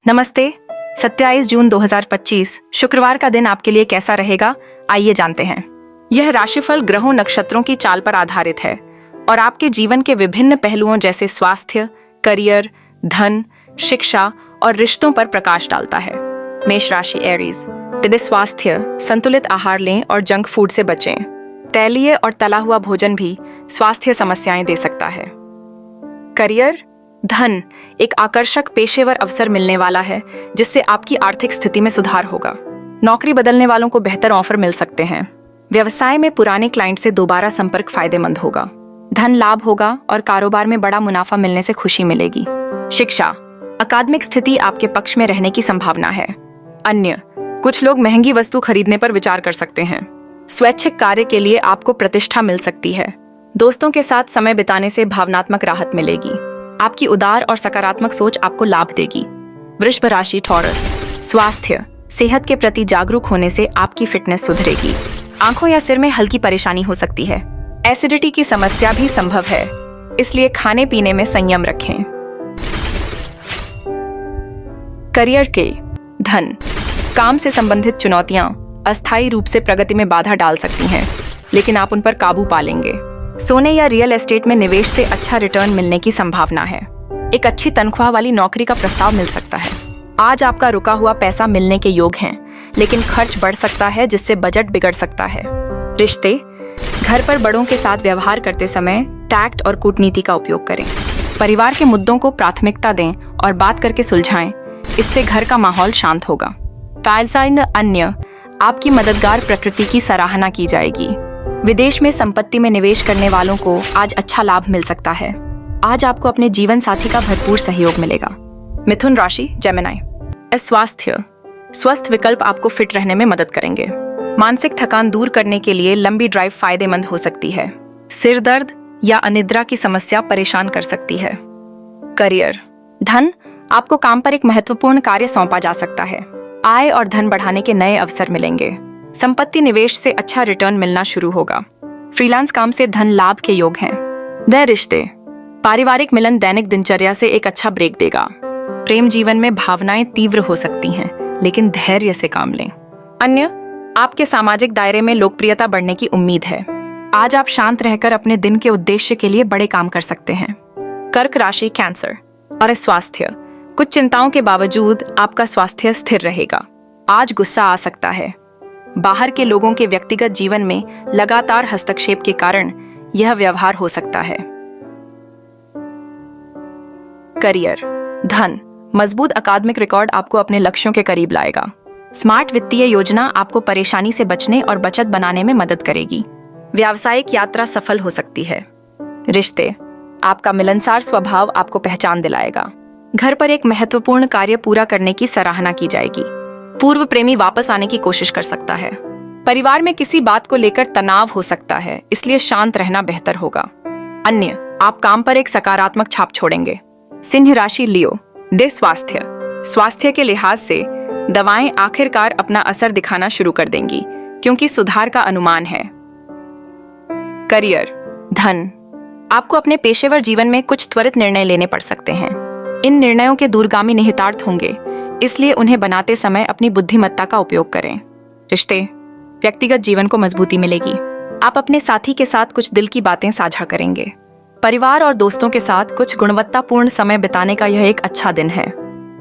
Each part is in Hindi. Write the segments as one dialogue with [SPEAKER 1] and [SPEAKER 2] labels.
[SPEAKER 1] नमस्ते। 27 जून 2025 शुक्रवार का दिन आपके लिए कैसा रहेगा, आइए जानते हैं। यह राशिफल ग्रहों नक्षत्रों की चाल पर आधारित है और आपके जीवन के विभिन्न पहलुओं जैसे स्वास्थ्य, करियर, धन, शिक्षा और रिश्तों पर प्रकाश डालता है। मेष राशि एरीज। यदि स्वास्थ्य, संतुलित आहार लें और जंक फूड से बचें। तैलीय और तला हुआ भोजन भी स्वास्थ्य समस्याएं दे सकता है। करियर, धन, एक आकर्षक पेशेवर अवसर मिलने वाला है जिससे आपकी आर्थिक स्थिति में सुधार होगा। नौकरी बदलने वालों को बेहतर ऑफर मिल सकते हैं। व्यवसाय में पुराने क्लाइंट से दोबारा संपर्क फायदेमंद होगा। धन लाभ होगा और कारोबार में बड़ा मुनाफा मिलने से खुशी मिलेगी। शिक्षा, अकादमिक स्थिति आपके पक्ष में रहने की संभावना है। अन्य, कुछ लोग महंगी वस्तु खरीदने पर विचार कर सकते हैं। स्वैच्छिक कार्य के लिए आपको प्रतिष्ठा मिल सकती है। दोस्तों के साथ समय बिताने से भावनात्मक राहत मिलेगी। आपकी उदार और सकारात्मक सोच आपको लाभ देगी। वृषभ राशि टॉरस। स्वास्थ्य, सेहत के प्रति जागरूक होने से आपकी फिटनेस सुधरेगी। आंखों या सिर में हल्की परेशानी हो सकती है। एसिडिटी की समस्या भी संभव है, इसलिए खाने पीने में संयम रखें। करियर के, धन, काम से संबंधित चुनौतियां अस्थायी रूप से प्रगति में बाधा डाल सकती हैं, लेकिन आप उन पर काबू पा लेंगे। सोने या रियल एस्टेट में निवेश से अच्छा रिटर्न मिलने की संभावना है। एक अच्छी तनख्वाह वाली नौकरी का प्रस्ताव मिल सकता है। आज आपका रुका हुआ पैसा मिलने के योग हैं, लेकिन खर्च बढ़ सकता है जिससे बजट बिगड़ सकता है। रिश्ते, घर पर बड़ों के साथ व्यवहार करते समय टैक्ट और कूटनीति का उपयोग करें। परिवार के मुद्दों को प्राथमिकता दें और बात करके सुलझाएं, इससे घर का माहौल शांत होगा। फायर अन्य, आपकी मददगार प्रकृति की सराहना की जाएगी। विदेश में संपत्ति में निवेश करने वालों को आज अच्छा लाभ मिल सकता है। आज आपको अपने जीवन साथी का भरपूर सहयोग मिलेगा। मिथुन राशि जेमिनी। स्वास्थ्य, स्वस्थ विकल्प आपको फिट रहने में मदद करेंगे। मानसिक थकान दूर करने के लिए लंबी ड्राइव फायदेमंद हो सकती है। सिर दर्द या अनिद्रा की समस्या परेशान कर सकती है। करियर, धन, आपको काम पर एक महत्वपूर्ण कार्य सौंपा जा सकता है। आय और धन बढ़ाने के नए अवसर मिलेंगे। संपत्ति निवेश से अच्छा रिटर्न मिलना शुरू होगा। फ्रीलांस काम से धन लाभ के योग हैं। द रिश्ते, पारिवारिक मिलन दैनिक दिनचर्या से एक अच्छा ब्रेक देगा। प्रेम जीवन में भावनाएं तीव्र हो सकती हैं, लेकिन धैर्य से काम लें। अन्य, आपके सामाजिक दायरे में लोकप्रियता बढ़ने की उम्मीद है। आज आप शांत रहकर अपने दिन के उद्देश्य के लिए बड़े काम कर सकते हैं। कर्क राशि कैंसर और स्वास्थ्य, कुछ चिंताओं के बावजूद आपका स्वास्थ्य स्थिर रहेगा। आज गुस्सा आ सकता है। बाहर के लोगों के व्यक्तिगत जीवन में लगातार हस्तक्षेप के कारण यह व्यवहार हो सकता है। करियर, धन, मजबूत अकादमिक रिकॉर्ड आपको अपने लक्ष्यों के करीब लाएगा। स्मार्ट वित्तीय योजना आपको परेशानी से बचने और बचत बनाने में मदद करेगी। व्यावसायिक यात्रा सफल हो सकती है। रिश्ते, आपका मिलनसार स्वभाव आपको पहचान दिलाएगा। घर पर एक महत्वपूर्ण कार्य पूरा करने की सराहना की जाएगी। पूर्व प्रेमी वापस आने की कोशिश कर सकता है। परिवार में किसी बात को लेकर तनाव हो सकता है, इसलिए शांत रहना बेहतर होगा। अन्य, आप काम पर एक सकारात्मक छाप छोड़ेंगे। सिंह राशि लियो। स्वास्थ्य, स्वास्थ्य के लिहाज से दवाएं आखिरकार अपना असर दिखाना शुरू कर देंगी, क्योंकि सुधार का अनुमान है। करियर, धन, आपको अपने पेशेवर जीवन में कुछ त्वरित निर्णय लेने पड़ सकते हैं। इन निर्णयों के दूरगामी निहितार्थ होंगे, इसलिए उन्हें बनाते समय अपनी बुद्धिमत्ता का उपयोग करें। रिश्ते, व्यक्तिगत जीवन को मजबूती मिलेगी। आप अपने साथी के साथ कुछ दिल की बातें साझा करेंगे। परिवार और दोस्तों के साथ कुछ गुणवत्तापूर्ण समय बिताने का यह एक अच्छा दिन है।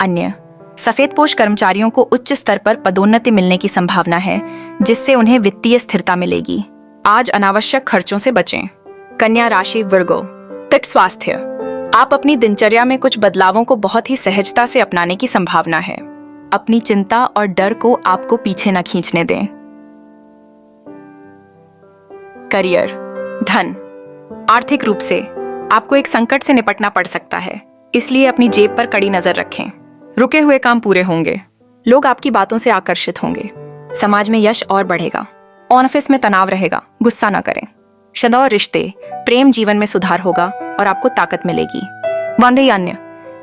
[SPEAKER 1] अन्य, सफेदपोश कर्मचारियों को उच्च स्तर पर पदोन्नति मिलने की संभावना है, जिससे उन्हें वित्तीय स्थिरता मिलेगी। आज अनावश्यक खर्चों से बचें। कन्या राशि विर्गो। स्वास्थ्य, आप अपनी दिनचर्या में कुछ बदलावों को बहुत ही सहजता से अपनाने की संभावना है। अपनी चिंता और डर को आपको पीछे न खींचने दें। करियर, धन, आर्थिक रूप से आपको एक संकट से निपटना पड़ सकता है, इसलिए अपनी जेब पर कड़ी नजर रखें। रुके हुए काम पूरे होंगे। लोग आपकी बातों से आकर्षित होंगे। समाज में यश और बढ़ेगा। ऑफिस में तनाव रहेगा, गुस्सा न करें। शनौ रिश्ते, प्रेम जीवन में सुधार होगा और आपको ताकत मिलेगी। अन्य,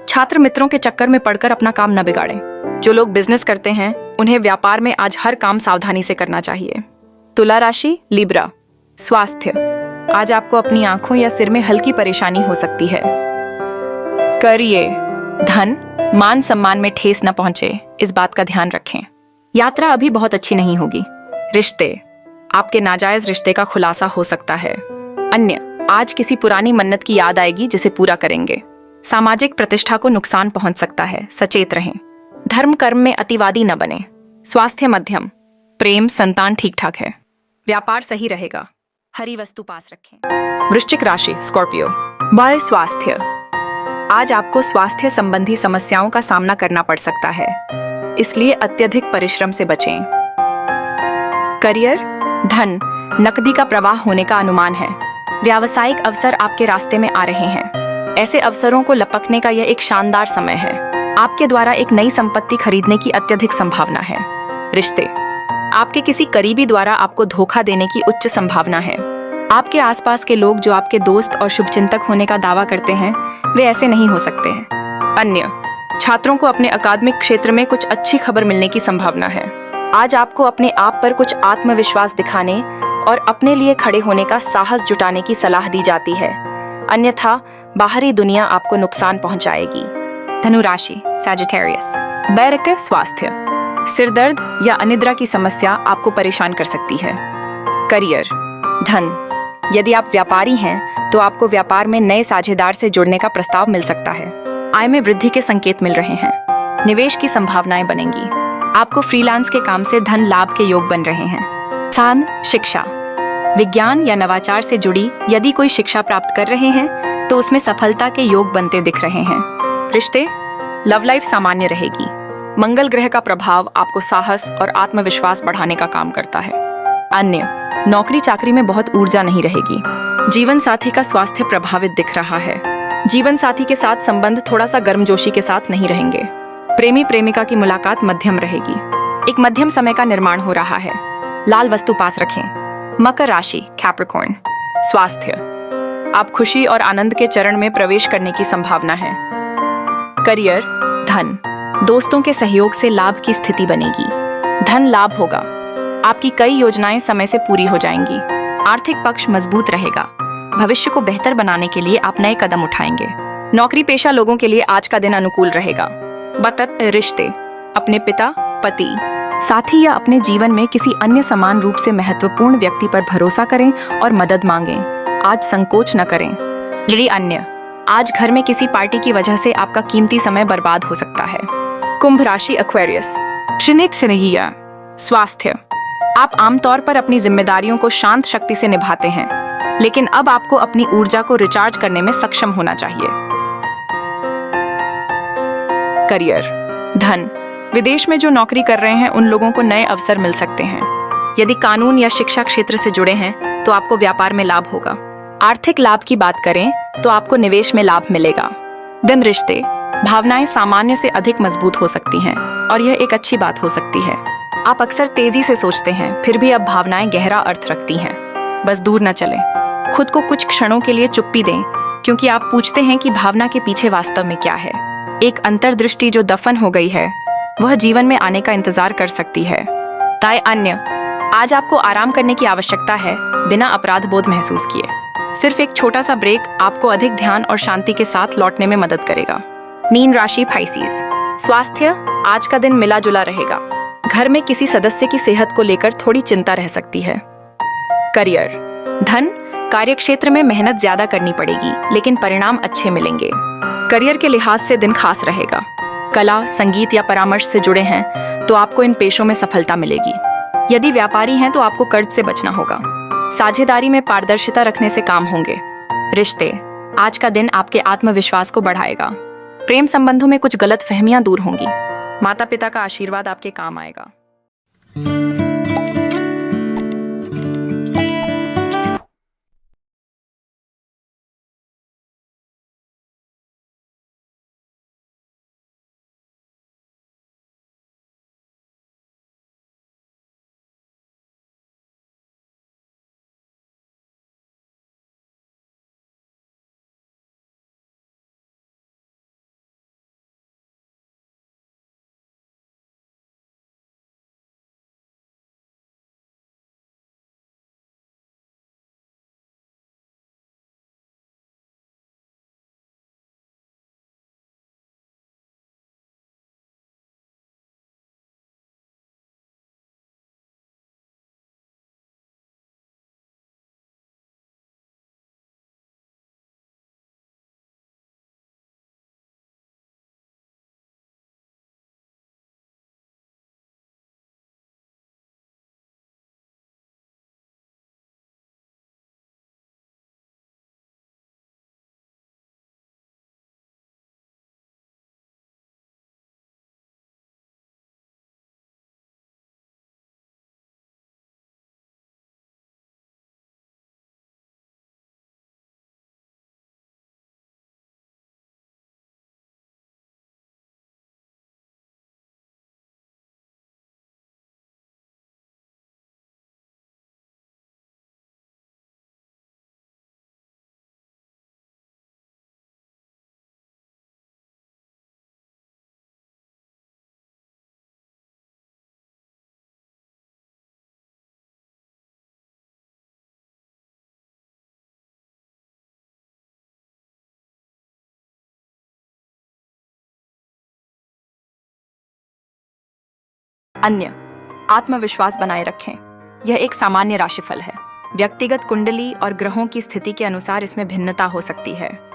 [SPEAKER 1] छात्र मित्रों के चक्कर में पड़कर अपना काम न बिगाड़ें। जो लोग बिजनेस करते हैं उन्हें व्यापार में आज हर काम सावधानी से करना चाहिए। तुला राशि लिब्रा। स्वास्थ्य, आज आपको अपनी आंखों या सिर में हल्की परेशानी हो सकती है। करियर, धन, मान सम्मान में ठेस न पहुंचे, इस बात का ध्यान रखें। यात्रा अभी बहुत अच्छी नहीं होगी। रिश्ते, आपके नाजायज रिश्ते का खुलासा हो सकता है। अन्य, आज किसी पुरानी मन्नत की याद आएगी जिसे पूरा करेंगे। सामाजिक प्रतिष्ठा को नुकसान पहुंच सकता है, सचेत रहें। धर्म कर्म में अतिवादी न बने। स्वास्थ्य मध्यम, प्रेम संतान ठीक ठाक है। व्यापार सही रहेगा, हरी वस्तु पास रखें। वृश्चिक राशि, स्कॉर्पियो। बाय स्वास्थ्य, आज आपको स्वास्थ्य संबंधी समस्याओं का सामना करना पड़ सकता है, इसलिए अत्यधिक परिश्रम से बचें। करियर, धन, नकदी का प्रवाह होने का अनुमान है। व्यावसायिक अवसर आपके रास्ते में आ रहे हैं। ऐसे अवसरों को लपकने का यह एक शानदार समय है। आपके द्वारा एक नई संपत्ति खरीदने की अत्यधिक संभावना है। रिश्ते, आपके किसी करीबी द्वारा आपको धोखा देने की उच्च संभावना है। आपके आसपास के लोग जो आपके दोस्त और शुभचिंतक होने का दावा करते हैं, वे ऐसे नहीं हो सकते हैं। अन्य, छात्रों को अपने अकादमिक क्षेत्र में कुछ अच्छी खबर मिलने की संभावना है। आज आपको अपने आप पर कुछ आत्मविश्वास दिखाने और अपने लिए खड़े होने का साहस जुटाने की सलाह दी जाती है, अन्यथा बाहरी दुनिया आपको नुकसान पहुंचाएगी। धनु राशि, सैजिटेरियस। बैरक, स्वास्थ्य, सिरदर्द या अनिद्रा की समस्या आपको परेशान कर सकती है। करियर, धन, यदि आप व्यापारी हैं तो आपको व्यापार में नए साझेदार से जुड़ने का प्रस्ताव मिल सकता है। आय में वृद्धि के संकेत मिल रहे हैं। निवेश की संभावनाएं बनेंगी। आपको फ्रीलांस के काम से धन लाभ के योग बन रहे हैं। स्थान, शिक्षा, विज्ञान या नवाचार से जुड़ी यदि कोई शिक्षा प्राप्त कर रहे हैं तो उसमें सफलता के योग बनते दिख रहे हैं। रिश्ते, लव लाइफ सामान्य रहेगी। मंगल ग्रह का प्रभाव आपको साहस और आत्मविश्वास बढ़ाने का काम करता है। अन्य, नौकरी चाकरी में बहुत ऊर्जा नहीं रहेगी। जीवन साथी का स्वास्थ्य प्रभावित दिख रहा है। जीवन साथी के साथ संबंध थोड़ा सा गर्मजोशी के साथ नहीं रहेंगे। प्रेमी प्रेमिका की मुलाकात मध्यम रहेगी। एक मध्यम समय का निर्माण हो रहा है। लाल वस्तु पास रखें। मकर राशि, कैप्रिकॉर्न। स्वास्थ्य, आप खुशी और आनंद के चरण में प्रवेश करने की संभावना है। करियर, धन, दोस्तों के सहयोग से लाभ की स्थिति बनेगी। धन लाभ होगा। आपकी कई योजनाएं समय से पूरी हो जाएंगी। आर्थिक पक्ष मजबूत रहेगा। भविष्य को बेहतर बनाने के लिए आप नए कदम उठाएंगे। नौकरी पेशा लोगों के लिए आज का दिन अनुकूल रहेगा। बतत, रिश्ते, अपने पिता, पति, साथी या अपने जीवन में किसी अन्य समान रूप से महत्वपूर्ण व्यक्ति पर भरोसा करें और मदद मांगें। आज संकोच न करें। यदि अन्य, आज घर में किसी पार्टी की वजह से आपका कीमती समय बर्बाद हो सकता है। कुंभ राशि, एक्वेरियस। स्वास्थ्य, आप आमतौर पर अपनी जिम्मेदारियों को शांत शक्ति से निभाते हैं, लेकिन अब आपको अपनी ऊर्जा को रिचार्ज करने में सक्षम होना चाहिए। करियर, धन, विदेश में जो नौकरी कर रहे हैं उन लोगों को नए अवसर मिल सकते हैं। यदि कानून या शिक्षा क्षेत्र से जुड़े हैं तो आपको व्यापार में लाभ होगा। आर्थिक लाभ की बात करें तो आपको निवेश में लाभ मिलेगा। दिन, रिश्ते, भावनाएं सामान्य से अधिक मजबूत हो सकती हैं और यह एक अच्छी बात हो सकती है। आप अक्सर तेजी से सोचते हैं, फिर भी अब भावनाएं गहरा अर्थ रखती हैं। बस दूर न चलें। खुद को कुछ क्षणों के लिए चुप्पी दें, क्योंकि आप पूछते हैं कि भावना के पीछे वास्तव में क्या है। एक अंतर्दृष्टि जो दफन हो गई है वह जीवन में आने का इंतजार कर सकती है। ताय अन्य, आज आपको आराम करने की आवश्यकता है, बिना अपराध बोध महसूस किए। सिर्फ एक छोटा सा ब्रेक आपको अधिक ध्यान और शांति के साथ लौटने में मदद करेगा। मीन राशि, पाइसेस। स्वास्थ्य, आज का दिन मिला जुला रहेगा। घर में किसी सदस्य की सेहत को लेकर थोड़ी चिंता रह सकती है। करियर, धन, कार्यक्षेत्र में मेहनत ज्यादा करनी पड़ेगी, लेकिन परिणाम अच्छे मिलेंगे। करियर के लिहाज से दिन खास रहेगा। कला, संगीत या परामर्श से जुड़े हैं तो आपको इन पेशों में सफलता मिलेगी। यदि व्यापारी हैं तो आपको कर्ज से बचना होगा। साझेदारी में पारदर्शिता रखने से काम होंगे। रिश्ते, आज का दिन आपके आत्मविश्वास को बढ़ाएगा। प्रेम संबंधों में कुछ गलतफहमियां दूर होंगी। माता पिता का आशीर्वाद आपके काम आएगा। अन्य, आत्मविश्वास बनाए रखें। यह एक सामान्य राशिफल है। व्यक्तिगत कुंडली और ग्रहों की स्थिति के अनुसार इसमें भिन्नता हो सकती है।